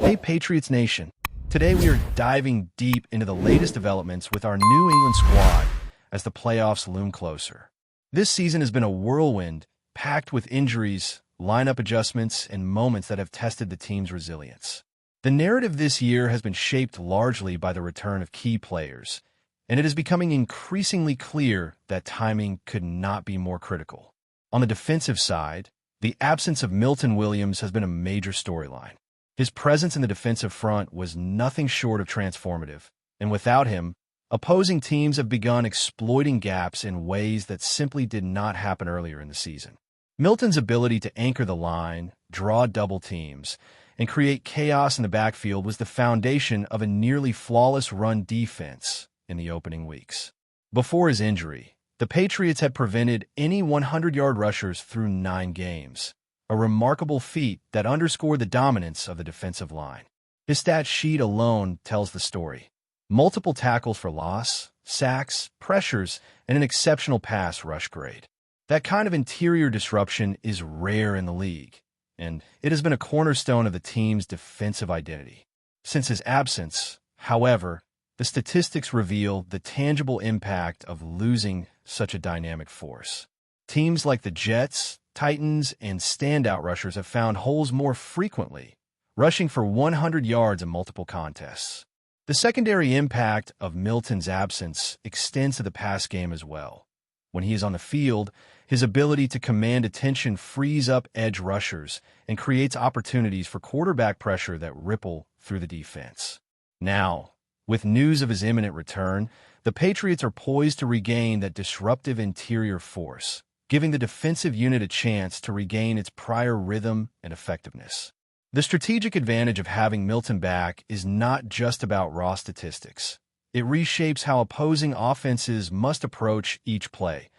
Hey Patriots Nation, today we are diving deep into the latest developments with our New England squad as the playoffs loom closer. This season has been a whirlwind, packed with injuries, lineup adjustments, and moments that have tested the team's resilience. The narrative this year has been shaped largely by the return of key players, and it is becoming increasingly clear that timing could not be more critical. On the defensive side, the absence of Milton Williams has been a major storyline. His presence in the defensive front was nothing short of transformative, and without him, opposing teams have begun exploiting gaps in ways that simply did not happen earlier in the season. Milton's ability to anchor the line, draw double teams, and create chaos in the backfield was the foundation of a nearly flawless run defense in the opening weeks. Before his injury, the Patriots had prevented any 100-yard rushers through 9 games, a remarkable feat that underscored the dominance of the defensive line. His stat sheet alone tells the story. Multiple tackles for loss, sacks, pressures, and an exceptional pass rush grade. That kind of interior disruption is rare in the league, and it has been a cornerstone of the team's defensive identity. Since his absence, however, the statistics reveal the tangible impact of losing such a dynamic force. Teams like the Jets, Titans, and standout rushers have found holes more frequently, rushing for 100 yards in multiple contests. The secondary impact of Milton's absence extends to the pass game as well. When he is on the field, his ability to command attention frees up edge rushers and creates opportunities for quarterback pressure that ripple through the defense. Now, with news of his imminent return, the Patriots are poised to regain that disruptive interior force, giving the defensive unit a chance to regain its prior rhythm and effectiveness. The strategic advantage of having Milton back is not just about raw statistics. It reshapes how opposing offenses must approach each play,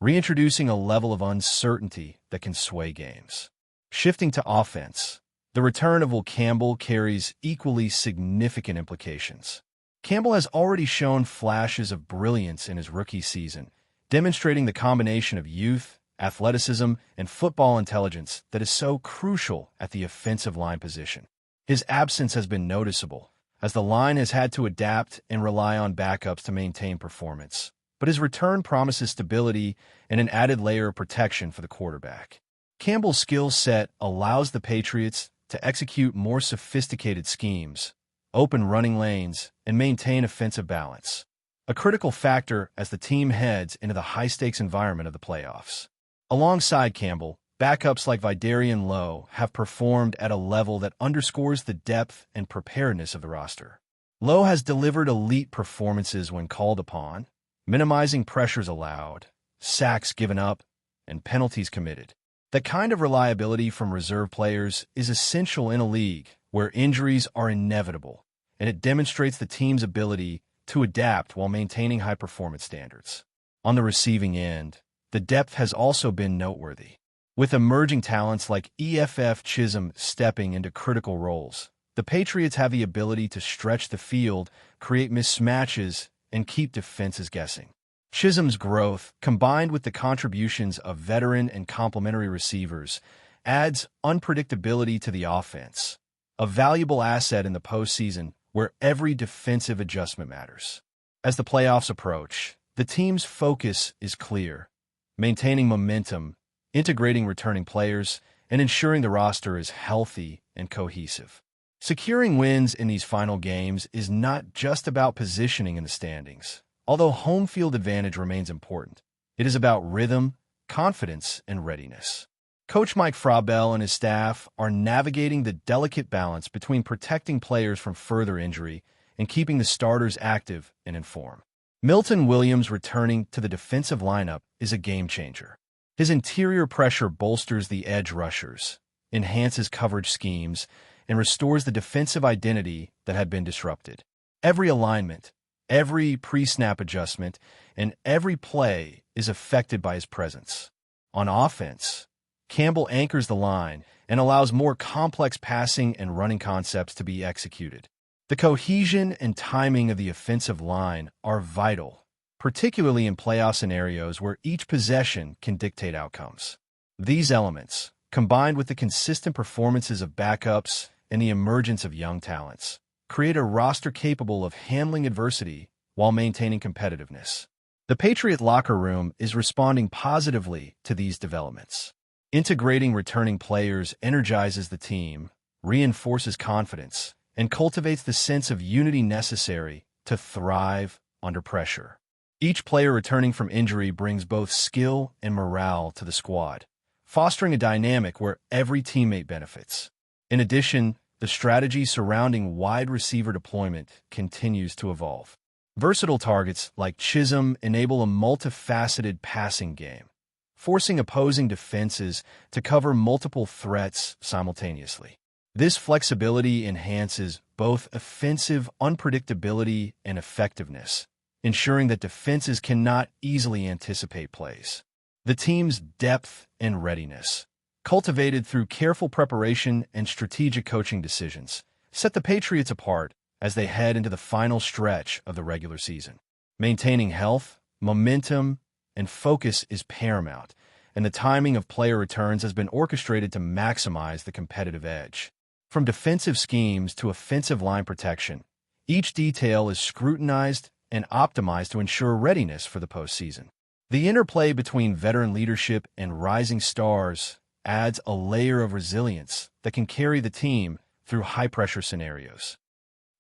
reintroducing a level of uncertainty that can sway games. Shifting to offense, the return of Will Campbell carries equally significant implications. Campbell has already shown flashes of brilliance in his rookie season, demonstrating the combination of youth, athleticism, and football intelligence that is so crucial at the offensive line position. His absence has been noticeable, as the line has had to adapt and rely on backups to maintain performance. But his return promises stability and an added layer of protection for the quarterback. Campbell's skill set allows the Patriots to execute more sophisticated schemes, open running lanes, and maintain offensive balance, a critical factor as the team heads into the high-stakes environment of the playoffs. Alongside Campbell, backups like Vidarian Lowe have performed at a level that underscores the depth and preparedness of the roster. Lowe has delivered elite performances when called upon, minimizing pressures allowed, sacks given up, and penalties committed. That kind of reliability from reserve players is essential in a league where injuries are inevitable, and it demonstrates the team's ability to adapt while maintaining high-performance standards. On the receiving end, the depth has also been noteworthy. With emerging talents like EFF Chisholm stepping into critical roles, the Patriots have the ability to stretch the field, create mismatches, and keep defenses guessing. Chisholm's growth, combined with the contributions of veteran and complementary receivers, adds unpredictability to the offense, a valuable asset in the postseason where every defensive adjustment matters. As the playoffs approach, the team's focus is clear: maintaining momentum, integrating returning players, and ensuring the roster is healthy and cohesive. Securing wins in these final games is not just about positioning in the standings. Although home field advantage remains important, it is about rhythm, confidence, and readiness. Coach Mike VRABEL and his staff are navigating the delicate balance between protecting players from further injury and keeping the starters active and informed. Milton Williams returning to the defensive lineup is a game-changer. His interior pressure bolsters the edge rushers, enhances coverage schemes, and restores the defensive identity that had been disrupted. Every alignment, every pre-snap adjustment, and every play is affected by his presence. On offense, Campbell anchors the line and allows more complex passing and running concepts to be executed. The cohesion and timing of the offensive line are vital, particularly in playoff scenarios where each possession can dictate outcomes. These elements, combined with the consistent performances of backups and the emergence of young talents create a roster capable of handling adversity while maintaining competitiveness. The Patriot locker room is responding positively to these developments. Integrating returning players energizes the team, reinforces confidence, and cultivates the sense of unity necessary to thrive under pressure. Each player returning from injury brings both skill and morale to the squad, fostering a dynamic where every teammate benefits. In addition, the strategy surrounding wide receiver deployment continues to evolve. Versatile targets like Chisholm enable a multifaceted passing game, forcing opposing defenses to cover multiple threats simultaneously. This flexibility enhances both offensive unpredictability and effectiveness, ensuring that defenses cannot easily anticipate plays. The team's depth and readiness, cultivated through careful preparation and strategic coaching decisions, set the Patriots apart as they head into the final stretch of the regular season. Maintaining health, momentum, and focus is paramount, and the timing of player returns has been orchestrated to maximize the competitive edge. From defensive schemes to offensive line protection, each detail is scrutinized and optimized to ensure readiness for the postseason. The interplay between veteran leadership and rising stars adds a layer of resilience that can carry the team through high-pressure scenarios.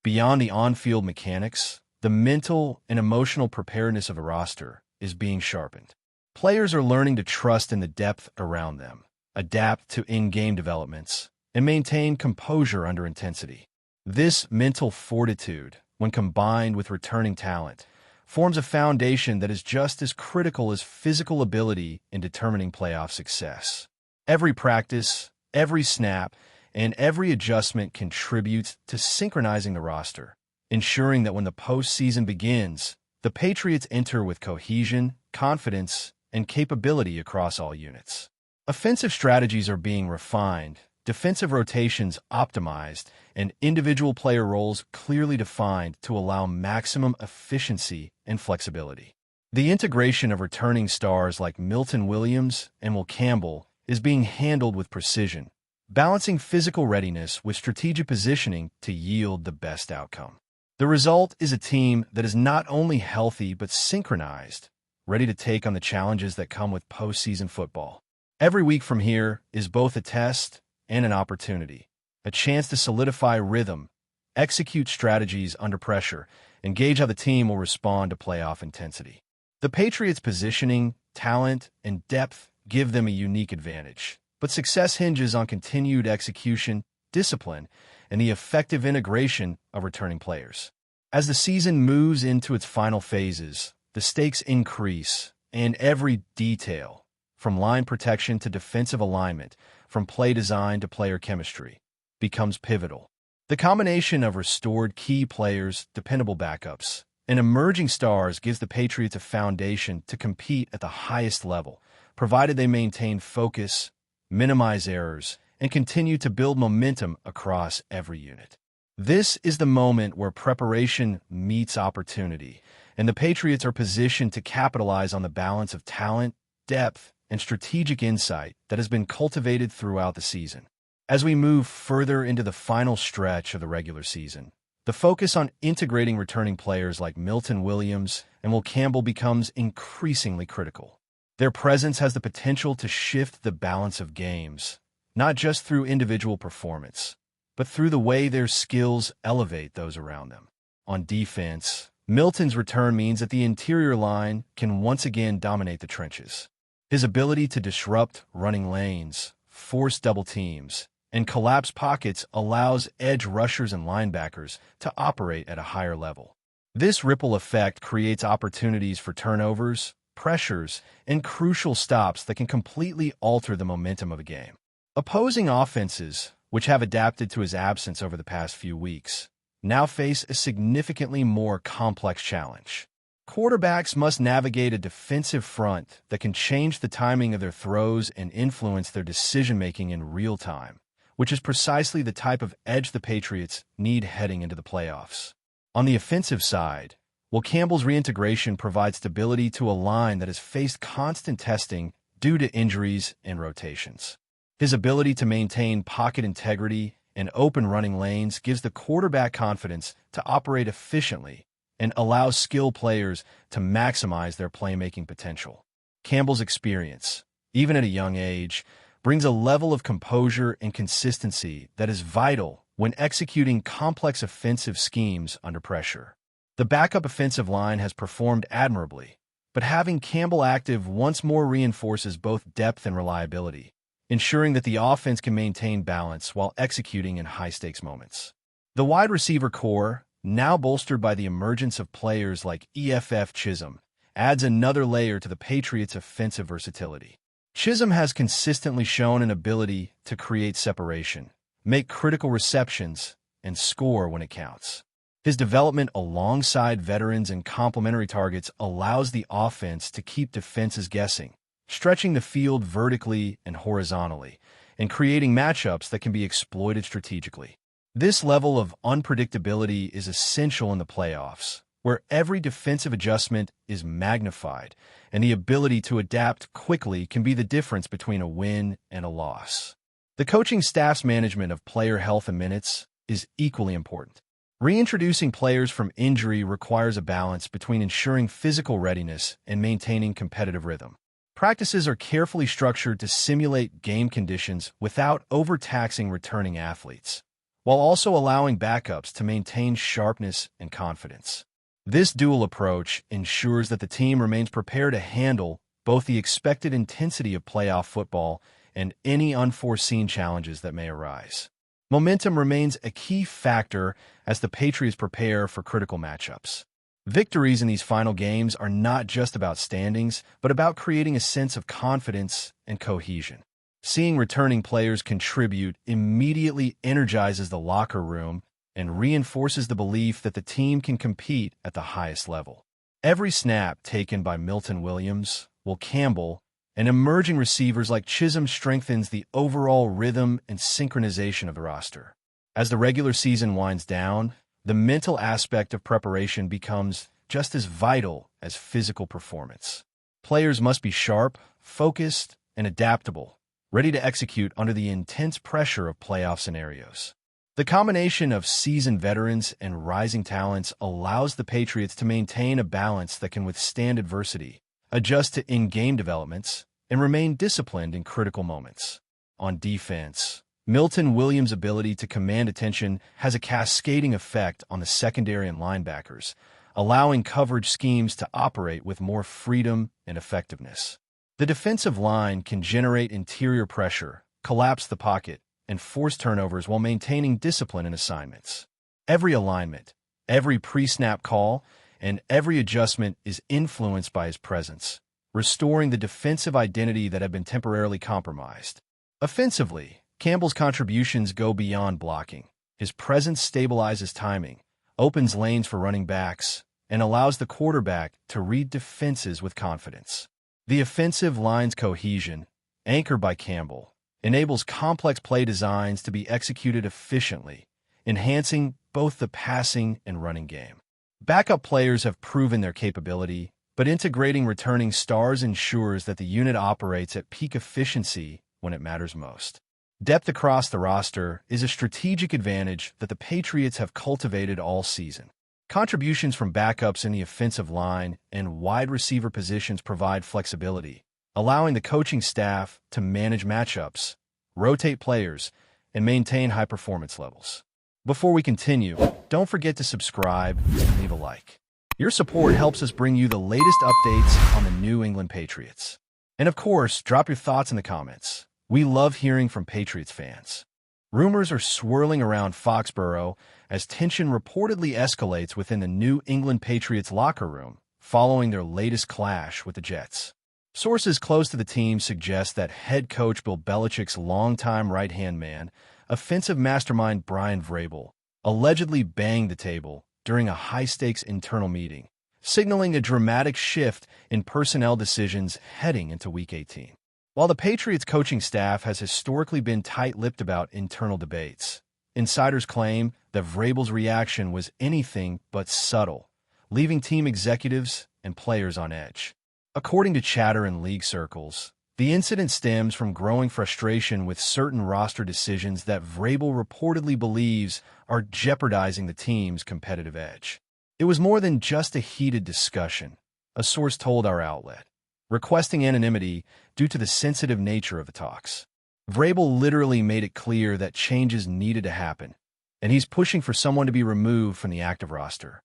Beyond the on-field mechanics, the mental and emotional preparedness of a roster is being sharpened. Players are learning to trust in the depth around them, adapt to in-game developments, and maintain composure under intensity. This mental fortitude, when combined with returning talent, forms a foundation that is just as critical as physical ability in determining playoff success. Every practice, every snap, and every adjustment contributes to synchronizing the roster, ensuring that when the postseason begins, the Patriots enter with cohesion, confidence, and capability across all units. Offensive strategies are being refined, defensive rotations optimized, and individual player roles clearly defined to allow maximum efficiency and flexibility. The integration of returning stars like Milton Williams and Will Campbell is being handled with precision, balancing physical readiness with strategic positioning to yield the best outcome. The result is a team that is not only healthy but synchronized, ready to take on the challenges that come with postseason football. Every week from here is both a test and an opportunity, a chance to solidify rhythm, execute strategies under pressure, and gauge how the team will respond to playoff intensity. The Patriots' positioning, talent, and depth give them a unique advantage, but success hinges on continued execution, discipline, and the effective integration of returning players. As the season moves into its final phases, the stakes increase, and every detail, from line protection to defensive alignment, from play design to player chemistry, becomes pivotal. The combination of restored key players, dependable backups, and emerging stars gives the Patriots a foundation to compete at the highest level, provided they maintain focus, minimize errors, and continue to build momentum across every unit. This is the moment where preparation meets opportunity, and the Patriots are positioned to capitalize on the balance of talent, depth, and strategic insight that has been cultivated throughout the season. As we move further into the final stretch of the regular season, the focus on integrating returning players like Milton Williams and Will Campbell becomes increasingly critical. Their presence has the potential to shift the balance of games, not just through individual performance, but through the way their skills elevate those around them. On defense, Milton's return means that the interior line can once again dominate the trenches. His ability to disrupt running lanes, force double teams, and collapse pockets allows edge rushers and linebackers to operate at a higher level. This ripple effect creates opportunities for turnovers, pressures, and crucial stops that can completely alter the momentum of a game. Opposing offenses, which have adapted to his absence over the past few weeks, now face a significantly more complex challenge. Quarterbacks must navigate a defensive front that can change the timing of their throws and influence their decision-making in real time, which is precisely the type of edge the Patriots need heading into the playoffs. On the offensive side, Will Campbell's reintegration provides stability to a line that has faced constant testing due to injuries and rotations. His ability to maintain pocket integrity and open running lanes gives the quarterback confidence to operate efficiently and allows skilled players to maximize their playmaking potential. Campbell's experience, even at a young age, brings a level of composure and consistency that is vital when executing complex offensive schemes under pressure. The backup offensive line has performed admirably, but having Campbell active once more reinforces both depth and reliability, ensuring that the offense can maintain balance while executing in high-stakes moments. The wide receiver core, now bolstered by the emergence of players like EFF Chisholm, adds another layer to the Patriots' offensive versatility. Chisholm has consistently shown an ability to create separation, make critical receptions, and score when it counts. His development alongside veterans and complementary targets allows the offense to keep defenses guessing, stretching the field vertically and horizontally, and creating matchups that can be exploited strategically. This level of unpredictability is essential in the playoffs, where every defensive adjustment is magnified, and the ability to adapt quickly can be the difference between a win and a loss. The coaching staff's management of player health and minutes is equally important. Reintroducing players from injury requires a balance between ensuring physical readiness and maintaining competitive rhythm. Practices are carefully structured to simulate game conditions without overtaxing returning athletes, while also allowing backups to maintain sharpness and confidence. This dual approach ensures that the team remains prepared to handle both the expected intensity of playoff football and any unforeseen challenges that may arise. Momentum remains a key factor as the Patriots prepare for critical matchups. Victories in these final games are not just about standings, but about creating a sense of confidence and cohesion. Seeing returning players contribute immediately energizes the locker room and reinforces the belief that the team can compete at the highest level. Every snap taken by Milton Williams, Will Campbell, and emerging receivers like Chisholm strengthens the overall rhythm and synchronization of the roster. As the regular season winds down, the mental aspect of preparation becomes just as vital as physical performance. Players must be sharp, focused, and adaptable, ready to execute under the intense pressure of playoff scenarios. The combination of seasoned veterans and rising talents allows the Patriots to maintain a balance that can withstand adversity, adjust to in-game developments, and remain disciplined in critical moments. On defense, Milton Williams' ability to command attention has a cascading effect on the secondary and linebackers, allowing coverage schemes to operate with more freedom and effectiveness. The defensive line can generate interior pressure, collapse the pocket, and force turnovers while maintaining discipline in assignments. Every alignment, every pre-snap call, and every adjustment is influenced by his presence, restoring the defensive identity that had been temporarily compromised. Offensively, Campbell's contributions go beyond blocking. His presence stabilizes timing, opens lanes for running backs, and allows the quarterback to read defenses with confidence. The offensive line's cohesion, anchored by Campbell, enables complex play designs to be executed efficiently, enhancing both the passing and running game. Backup players have proven their capability, but integrating returning stars ensures that the unit operates at peak efficiency when it matters most. Depth across the roster is a strategic advantage that the Patriots have cultivated all season. Contributions from backups in the offensive line and wide receiver positions provide flexibility, allowing the coaching staff to manage matchups, rotate players, and maintain high performance levels. Before we continue, don't forget to subscribe and leave a like. Your support helps us bring you the latest updates on the New England Patriots. And of course, drop your thoughts in the comments. We love hearing from Patriots fans. Rumors are swirling around Foxborough as tension reportedly escalates within the New England Patriots locker room following their latest clash with the Jets. Sources close to the team suggest that head coach Bill Belichick's longtime right-hand man, offensive mastermind Brian VRABEL, allegedly banged the table during a high-stakes internal meeting, signaling a dramatic shift in personnel decisions heading into Week 18. While the Patriots coaching staff has historically been tight-lipped about internal debates, insiders claim that VRABEL's reaction was anything but subtle, leaving team executives and players on edge. According to chatter in league circles, The incident stems from growing frustration with certain roster decisions that VRABEL reportedly believes are jeopardizing the team's competitive edge. It was more than just a heated discussion, a source told our outlet, requesting anonymity due to the sensitive nature of the talks. VRABEL literally made it clear that changes needed to happen, and he's pushing for someone to be removed from the active roster.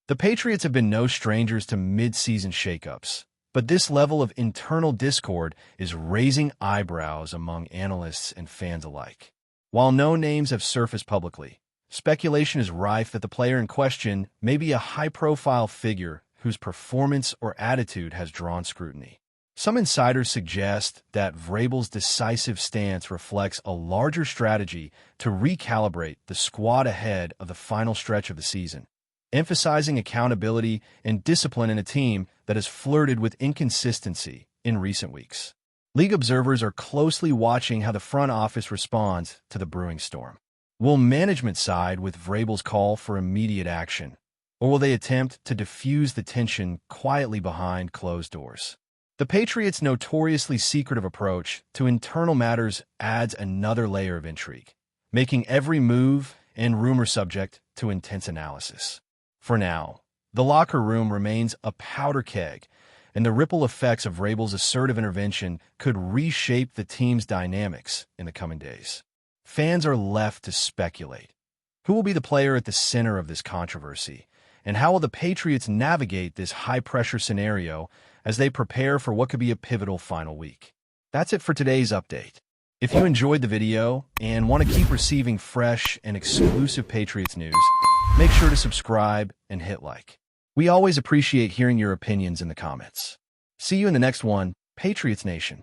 The Patriots have been no strangers to mid-season shakeups, but this level of internal discord is raising eyebrows among analysts and fans alike. While no names have surfaced publicly, speculation is rife that the player in question may be a high-profile figure whose performance or attitude has drawn scrutiny. Some insiders suggest that VRABEL's decisive stance reflects a larger strategy to recalibrate the squad ahead of the final stretch of the season, emphasizing accountability and discipline in a team that has flirted with inconsistency in recent weeks. League observers are closely watching how the front office responds to the brewing storm. Will management side with VRABEL's call for immediate action, or will they attempt to diffuse the tension quietly behind closed doors? The Patriots' notoriously secretive approach to internal matters adds another layer of intrigue, making every move and rumor subject to intense analysis. For now, the locker room remains a powder keg, and the ripple effects of VRABEL's assertive intervention could reshape the team's dynamics in the coming days. Fans are left to speculate. Who will be the player at the center of this controversy? And how will the Patriots navigate this high-pressure scenario as they prepare for what could be a pivotal final week? That's it for today's update. If you enjoyed the video and want to keep receiving fresh and exclusive Patriots news, make sure to subscribe and hit like. We always appreciate hearing your opinions in the comments. See you in the next one, Patriots Nation.